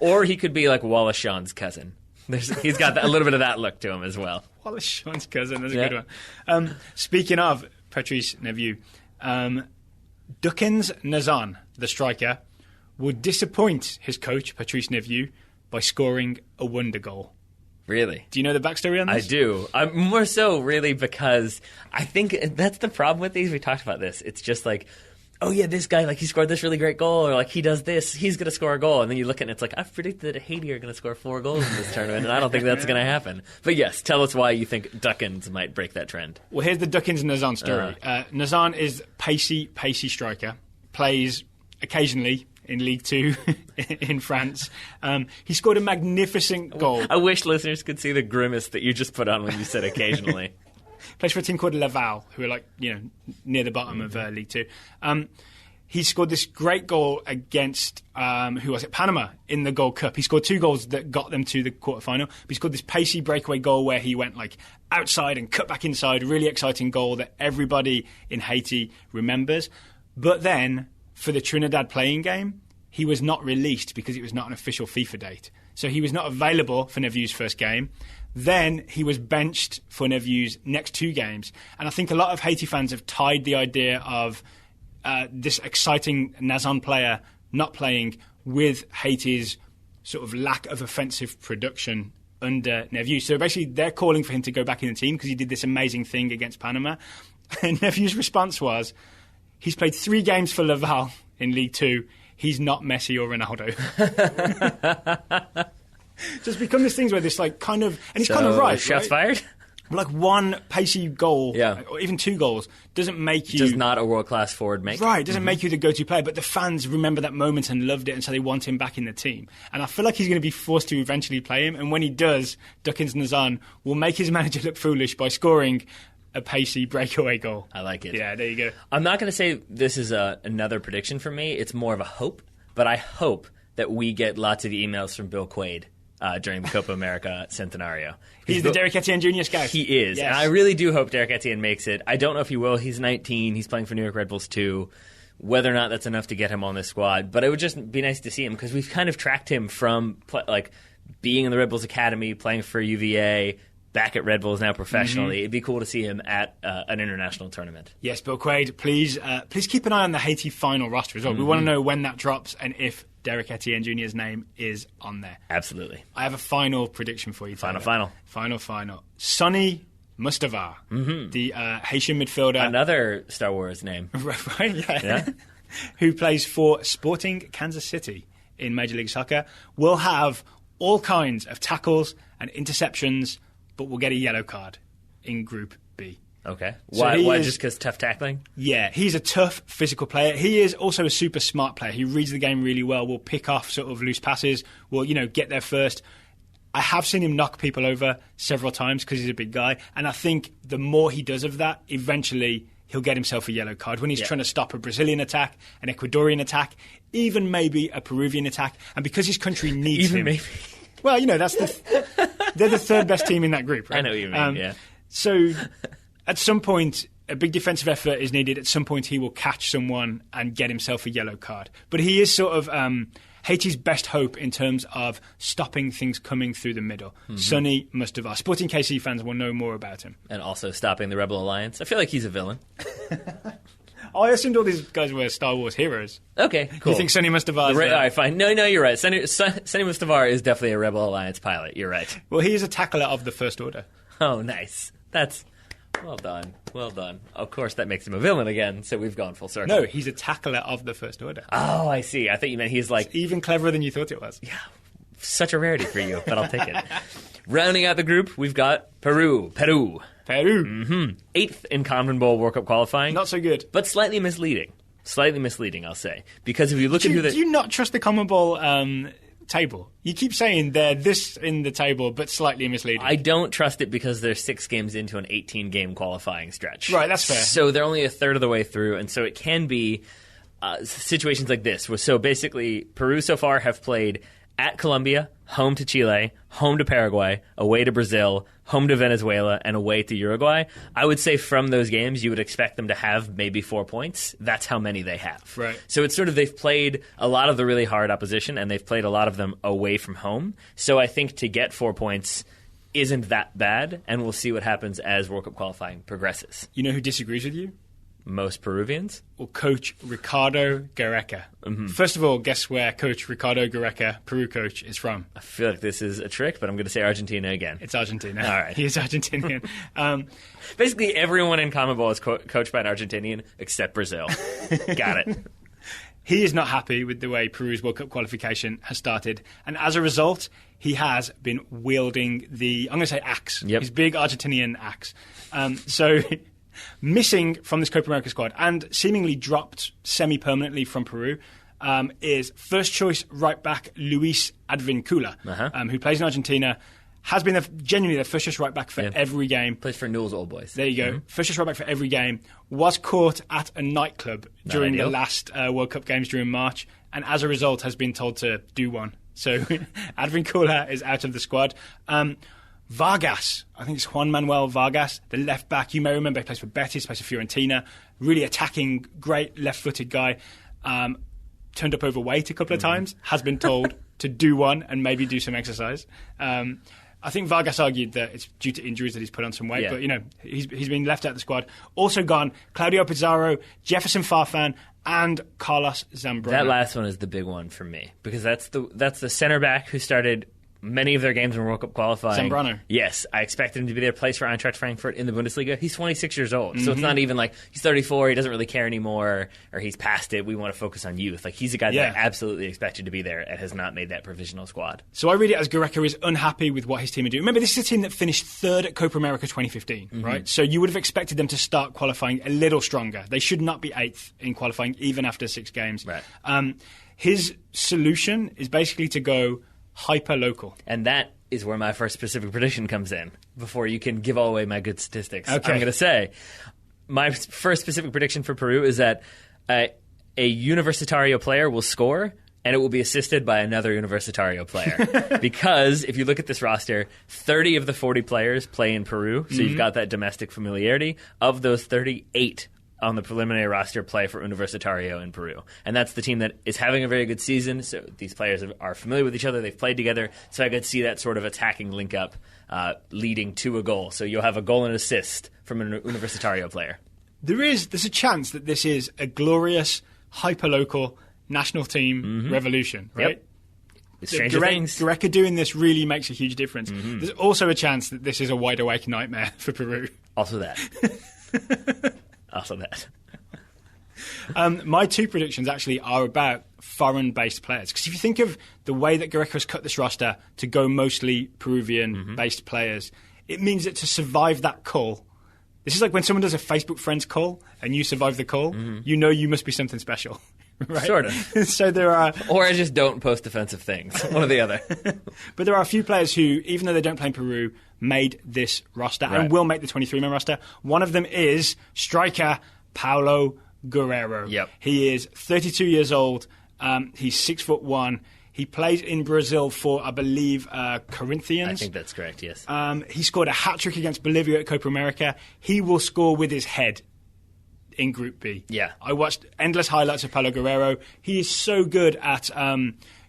Or he could be like Wallace Shawn's cousin. He's got a little bit of that look to him as well. Wallace Shawn's cousin, that's a good one. Speaking of Patrice Neveu, Dukins Nazan, the striker, would disappoint his coach, Patrice Neveu, by scoring a wonder goal. Really? Do you know the backstory on this? I do. More so, really, because I think that's the problem with these. We talked about this. It's just like, oh, yeah, this guy, like, he scored this really great goal, or, like, he does this, he's going to score a goal. And then you look at it, and it's like, I've predicted that Haiti are going to score 4 goals in this tournament, and I don't think that's going to happen. But, yes, tell us why you think Dukins might break that trend. Well, here's the Dukins Nazan story. Nazan is pacey striker, plays occasionally in League 2 in France. He scored a magnificent goal. I wish listeners could see the grimace that you just put on when you said occasionally. Plays for a team called Laval, who are like, near the bottom of League 2. He scored this great goal against, Panama in the Gold Cup. He scored 2 goals that got them to the quarterfinal. But he scored this pacey breakaway goal where he went like outside and cut back inside. Really exciting goal that everybody in Haiti remembers. But then, for the Trinidad playing game, he was not released because it was not an official FIFA date. So he was not available for Neveu's first game. Then he was benched for Nevieu's next 2 games. And I think a lot of Haiti fans have tied the idea of this exciting NASL player not playing with Haiti's sort of lack of offensive production under Nevieu. So basically they're calling for him to go back in the team because he did this amazing thing against Panama. And Nevieu's response was, he's played 3 games for Laval in League 2. He's not Messi or Ronaldo. Just become this things where this like kind of, and he's kind of right. Shots fired? Like one pacey goal, or even 2 goals, doesn't make you... Does not a world-class forward make. Right, doesn't make you the go-to player, but the fans remember that moment and loved it, and so they want him back in the team. And I feel like he's going to be forced to eventually play him, and when he does, Dukins Nazan will make his manager look foolish by scoring a pacey breakaway goal. I like it. Yeah, there you go. I'm not going to say this is another prediction for me. It's more of a hope, but I hope that we get lots of emails from Bill Quaid during the Copa America Centenario. He's the Derek Etienne Jr. scout. He is. Yes. And I really do hope Derek Etienne makes it. I don't know if he will. He's 19. He's playing for New York Red Bulls too. Whether or not that's enough to get him on this squad. But it would just be nice to see him because we've kind of tracked him from being in the Red Bulls Academy, playing for UVA, back at Red Bulls now professionally. It'd be cool to see him at an international tournament. Yes, Bill Quaid, please keep an eye on the Haiti final roster as well. We want to know when that drops and if Derek Etienne Jr.'s name is on there. Absolutely. I have a final prediction for you, Tyler. Final. Sonny Mustafa, the Haitian midfielder. Another Star Wars name. Right, yeah. Who plays for Sporting Kansas City in Major League Soccer, will have all kinds of tackles and interceptions, but will get a yellow card in Group B. Okay. Why just because tough tackling? Yeah, he's a tough physical player. He is also a super smart player. He reads the game really well, will pick off sort of loose passes, will, get there first. I have seen him knock people over several times because he's a big guy, and I think the more he does of that, eventually he'll get himself a yellow card when he's trying to stop a Brazilian attack, an Ecuadorian attack, even maybe a Peruvian attack, and because his country needs him. Maybe. Well, that's they're the 3rd best team in that group, right? I know what you mean, yeah. So at some point, a big defensive effort is needed. At some point, he will catch someone and get himself a yellow card. But he is sort of Haiti's best hope in terms of stopping things coming through the middle. Sonny Mustafa. Sporting KC fans will know more about him. And also stopping the Rebel Alliance. I feel like he's a villain. I assumed all these guys were Star Wars heroes. Okay, cool. You think Sonny Mustafa is... All right, fine. No, you're right. Sonny Mustafa is definitely a Rebel Alliance pilot. You're right. Well, he is a tackler of the First Order. Oh, nice. That's... Well done. Of course, that makes him a villain again, so we've gone full circle. No, he's a tackler of the First Order. Oh, I see. I thought you meant he's like... It's even cleverer than you thought it was. Yeah, such a rarity for you, but I'll take it. Rounding out the group, we've got Peru. 8th in CONMEBOL World Cup qualifying. Not so good. But slightly misleading. I'll say. Because if you look at who... Do you not trust the CONMEBOL table? You keep saying they're this in the table, but slightly misleading. I don't trust it because they're 6 games into an 18-game qualifying stretch. Right, that's fair. So they're only a third of the way through, and so it can be situations like this. So basically, Peru so far have played at Colombia, home to Chile, home to Paraguay, away to Brazil, home to Venezuela, and away to Uruguay. I would say from those games, you would expect them to have maybe 4 points. That's how many they have. Right. So it's sort of they've played a lot of the really hard opposition, and they've played a lot of them away from home. So I think to get 4 points isn't that bad, and we'll see what happens as World Cup qualifying progresses. You know who disagrees with you? Most Peruvians? Or Coach Ricardo Gareca. First of all, guess where Coach Ricardo Gareca, Peru coach, is from? I feel like this is a trick, but I'm going to say Argentina again. It's Argentina. All right. He is Argentinian. Basically, everyone in CONMEBOL is coached by an Argentinian except Brazil. Got it. He is not happy with the way Peru's World Cup qualification has started. And as a result, he has been wielding the, I'm going to say axe, his big Argentinian axe. So... Missing from this Copa America squad and seemingly dropped semi-permanently from Peru is first-choice right-back Luis Advincula, who plays in Argentina, has been genuinely their first-choice right-back for every game. Plays for Newell's Old Boys. There you go. First-choice right-back for every game. Was caught at a nightclub during the last World Cup games during March, and as a result has been told to do one. So Advincula is out of the squad. Vargas, I think it's Juan Manuel Vargas, the left back. You may remember he plays for Betis, plays for Fiorentina. Really attacking, great left-footed guy. Turned up overweight a couple of times. Has been told to do one and maybe do some exercise. I think Vargas argued that it's due to injuries that he's put on some weight, but he's been left out of the squad. Also gone, Claudio Pizarro, Jefferson Farfan, and Carlos Zambrano. That last one is the big one for me because that's the center back who started many of their games in World Cup qualifying. Zambrano. Yes, I expected him to be there. Plays for Eintracht Frankfurt in the Bundesliga. He's 26 years old, so it's not even like he's 34, he doesn't really care anymore, or he's past it, we want to focus on youth. Like, he's a guy that I absolutely expected to be there and has not made that provisional squad. So I read it as Gareca is unhappy with what his team are doing. Remember, this is a team that finished third at Copa America 2015, right? So you would have expected them to start qualifying a little stronger. They should not be 8th in qualifying, even after 6 games. Right. His solution is basically to go hyper-local. And that is where my first specific prediction comes in, before you can give all away my good statistics. Okay. I'm going to say, my first specific prediction for Peru is that a Universitario player will score, and it will be assisted by another Universitario player. Because if you look at this roster, 30 of the 40 players play in Peru, so you've got that domestic familiarity. Of those 38 on the preliminary roster play for Universitario in Peru. And that's the team that is having a very good season, so these players are familiar with each other, they've played together, so I could see that sort of attacking link-up leading to a goal. So you'll have a goal and assist from an Universitario player. There's a chance that this is a glorious, hyper-local national team revolution, right? Yep. Stranger things. Gareca doing this really makes a huge difference. There's also a chance that this is a wide-awake nightmare for Peru. Also that. Also that. My 2 predictions actually are about foreign-based players. Because if you think of the way that Gareca has cut this roster to go mostly Peruvian-based players, it means that to survive that call, this is like when someone does a Facebook friends call and you survive the call, you know you must be something special. Right? Sort of. So there are... Or I just don't post offensive things. One or the other. But there are a few players who, even though they don't play in Peru, made this roster and will make the 23-man roster. One of them is striker Paulo Guerrero. Yep. He is 32 years old. He's 6'1". He plays in Brazil for, I believe, Corinthians. I think that's correct, yes. He scored a hat-trick against Bolivia at Copa America. He will score with his head in Group B. Yeah. I watched endless highlights of Paulo Guerrero. He is so good at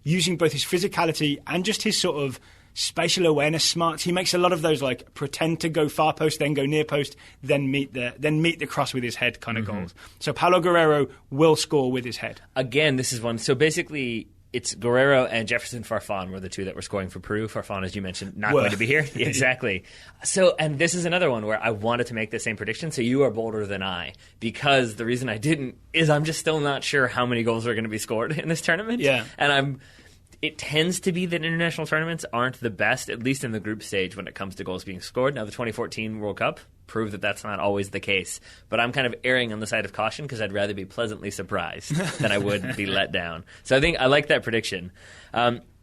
using both his physicality and just his sort of spatial awareness smarts. He makes a lot of those, like, pretend to go far post, then go near post, then meet the cross with his head kind of goals. So Paulo Guerrero will score with his head. Again, this is one. So basically, it's Guerrero and Jefferson Farfan were the 2 that were scoring for Peru. Farfan, as you mentioned, not going to be here. Exactly. So, and this is another one where I wanted to make the same prediction, so you are bolder than I. Because the reason I didn't is I'm just still not sure how many goals are going to be scored in this tournament. Yeah. And it tends to be that international tournaments aren't the best, at least in the group stage, when it comes to goals being scored. Now, the 2014 World Cup proved that that's not always the case. But I'm kind of erring on the side of caution because I'd rather be pleasantly surprised than I would be let down. So I think I like that prediction.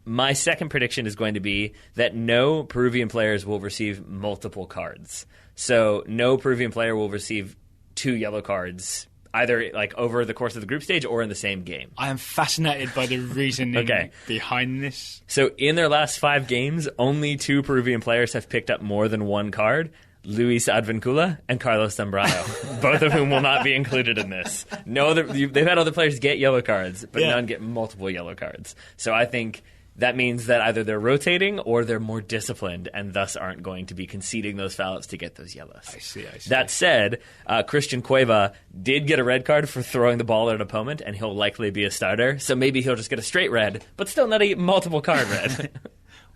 My second prediction is going to be that no Peruvian players will receive multiple cards. So no Peruvian player will receive 2 yellow cards, either like over the course of the group stage or in the same game. I am fascinated by the reasoning behind this. So in their last 5 games, only 2 Peruvian players have picked up more than 1 card. Luis Advincula and Carlos Zambrano, both of whom will not be included in this. They've had other players get yellow cards, but none get multiple yellow cards. So I think that means that either they're rotating or they're more disciplined and thus aren't going to be conceding those fouls to get those yellows. I see. That said, Christian Cueva did get a red card for throwing the ball at an opponent, and he'll likely be a starter. So maybe he'll just get a straight red, but still not a multiple card red.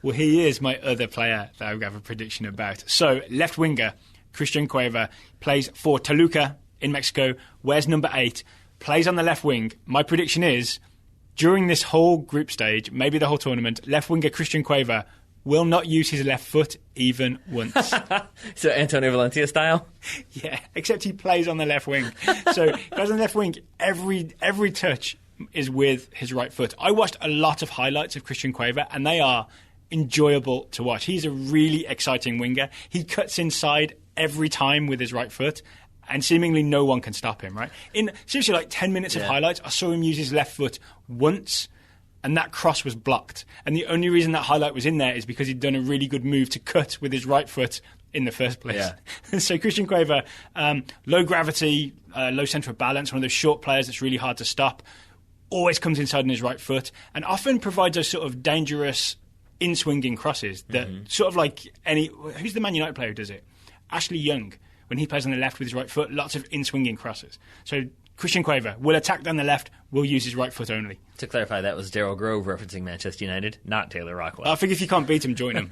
Well, he is my other player that I have a prediction about. So, left winger, Christian Cueva, plays for Toluca in Mexico, wears number 8, plays on the left wing. My prediction is, during this whole group stage, maybe the whole tournament, left winger Christian Cueva will not use his left foot even once. So Antonio Valencia style? Yeah, except he plays on the left wing. So he plays on the left wing, every touch is with his right foot. I watched a lot of highlights of Christian Cueva, and they are enjoyable to watch. He's a really exciting winger. He cuts inside every time with his right foot, and seemingly no one can stop him, right? In seriously, like 10 minutes of highlights, I saw him use his left foot once, and that cross was blocked. And the only reason that highlight was in there is because he'd done a really good move to cut with his right foot in the first place. Yeah. So Christian Cueva, low gravity, low centre of balance, one of those short players that's really hard to stop, always comes inside on his right foot, and often provides those sort of dangerous in-swinging crosses that sort of like who's the Man United player who does it? Ashley Young, when he plays on the left with his right foot, lots of in-swinging crosses. So Christian Quaver will attack down the left, will use his right foot only. To clarify, that was Daryl Grove referencing Manchester United, not Taylor Rockwell. I think if you can't beat him, join him.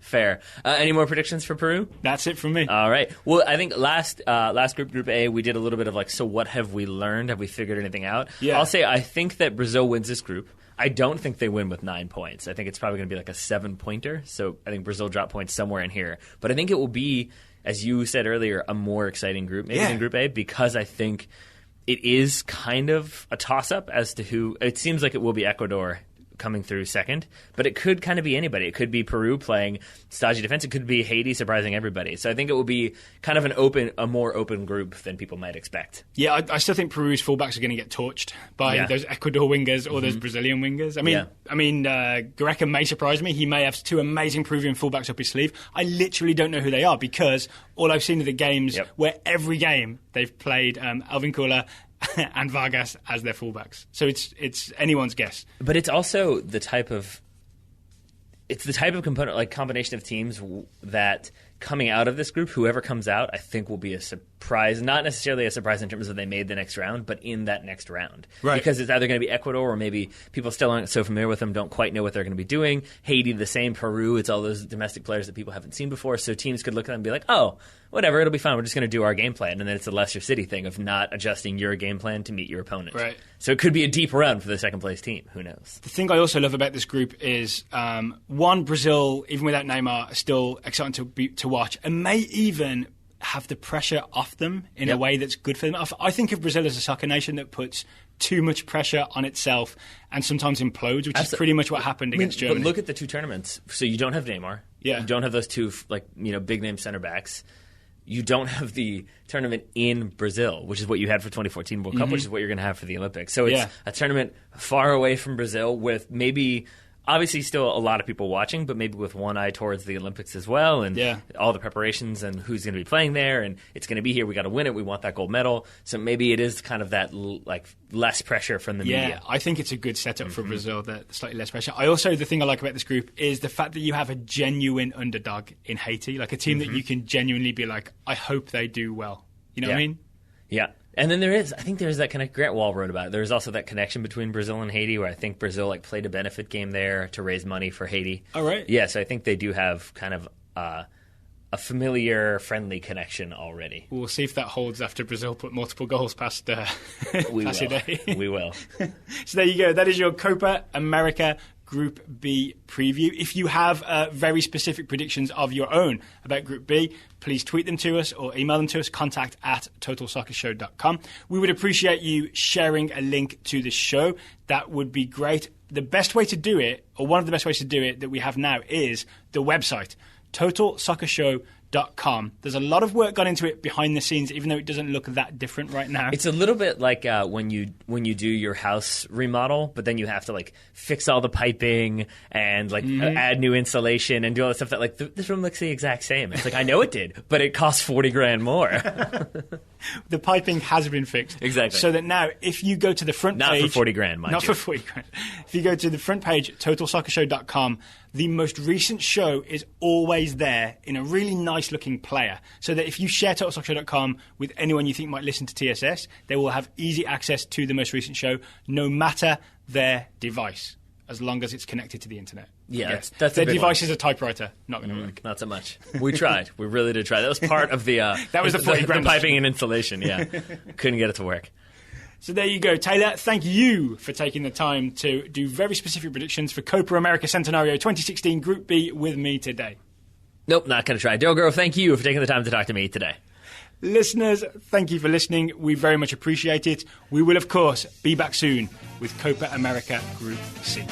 Fair. Any more predictions for Peru? That's it from me. All right. Well, I think last Group A, we did a little bit of like, so what have we learned? Have we figured anything out? Yeah. I'll say I think that Brazil wins this group. I don't think they win with 9 points. I think it's probably going to be like a 7-pointer. So I think Brazil drop points somewhere in here. But I think it will be, as you said earlier, a more exciting group maybe than Group A, because I think it is kind of a toss-up as to who. It seems like it will be Ecuador coming through second, but it could kind of be anybody. It could be Peru playing stodgy defense. It could be Haiti surprising everybody. So I think it will be kind of a more open group than people might expect. Yeah, I still think Peru's fullbacks are going to get torched by those Ecuador wingers or those Brazilian wingers. I mean, Gareca may surprise me. He may have 2 amazing Peruvian fullbacks up his sleeve. I literally don't know who they are, because all I've seen are the games where every game they've played Alvin Kula and Vargas as their fullbacks. So it's anyone's guess. But it's also the type of component, like combination of teams that coming out of this group, whoever comes out, I think will be a surprise. Not necessarily a surprise in terms of they made the next round, but in that next round. Right. Because it's either going to be Ecuador, or maybe people still aren't so familiar with them, don't quite know what they're going to be doing. Haiti, the same. Peru, it's all those domestic players that people haven't seen before. So teams could look at them and be like, oh, whatever, it'll be fine. We're just going to do our game plan. And then it's a Leicester City thing of not adjusting your game plan to meet your opponent. Right. So it could be a deep run for the second-place team. Who knows? The thing I also love about this group is, one, Brazil, even without Neymar, are still exciting to watch, and may even have the pressure off them in a way that's good for them. I think of Brazil as a soccer nation that puts too much pressure on itself and sometimes implodes, which is pretty much what happened against Germany. But look at the 2 tournaments. So you don't have Neymar. Yeah. You don't have those 2 big-name center backs. You don't have the tournament in Brazil, which is what you had for 2014 World Cup, which is what you're going to have for the Olympics. So it's a tournament far away from Brazil with maybe, obviously still a lot of people watching, but maybe with one eye towards the Olympics as well, and all the preparations and who's going to be playing there, and it's going to be here. We got to win it. We want that gold medal. So maybe it is kind of that less pressure from the media. Yeah, I think it's a good setup for Brazil, that slightly less pressure. The thing I like about this group is the fact that you have a genuine underdog in Haiti, like a team that you can genuinely be like, I hope they do well. You know what I mean? Yeah. And then there's that kind of, Grant Wall wrote about it. There's also that connection between Brazil and Haiti, where I think Brazil played a benefit game there to raise money for Haiti. All right. Yeah, so I think they do have kind of a familiar, friendly connection already. We'll see if that holds after Brazil put multiple goals past We Day. We will. So there you go. That is your Copa America Group B preview. If you have very specific predictions of your own about Group B, please tweet them to us or email them to us, contact@totalsoccershow.com. We would appreciate you sharing a link to the show. That would be great. The best way to do it, or one of the best ways to do it that we have now, is the website, totalsoccershow.com. There's a lot of work gone into it behind the scenes, even though it doesn't look that different right now. It's a little bit like when you do your house remodel, but then you have to fix all the piping and add new insulation and do all the stuff that this room looks the exact same. It's I know it did, but it costs $40,000 more. The piping has been fixed. Exactly. So that now, if you go to the front page... Not for $40,000, mind you. Not for $40,000. If you go to the front page, totalsoccershow.com, the most recent show is always there in a really nice-looking player. So that if you share totalsoccershow.com with anyone you think might listen to TSS, they will have easy access to the most recent show, no matter their device, as long as it's connected to the internet. Yeah, that's their device is a typewriter. Not going to work. Not so much. We tried. We really did try. That was part of the that was the $40,000 piping and insulation. Yeah, couldn't get it to work. So there you go, Taylor. Thank you for taking the time to do very specific predictions for Copa America Centenario 2016 Group B with me today. Nope, not going to try. Daryl Grove, thank you for taking the time to talk to me today. Listeners, thank you for listening. We very much appreciate it. We will, of course, be back soon with Copa America Group C.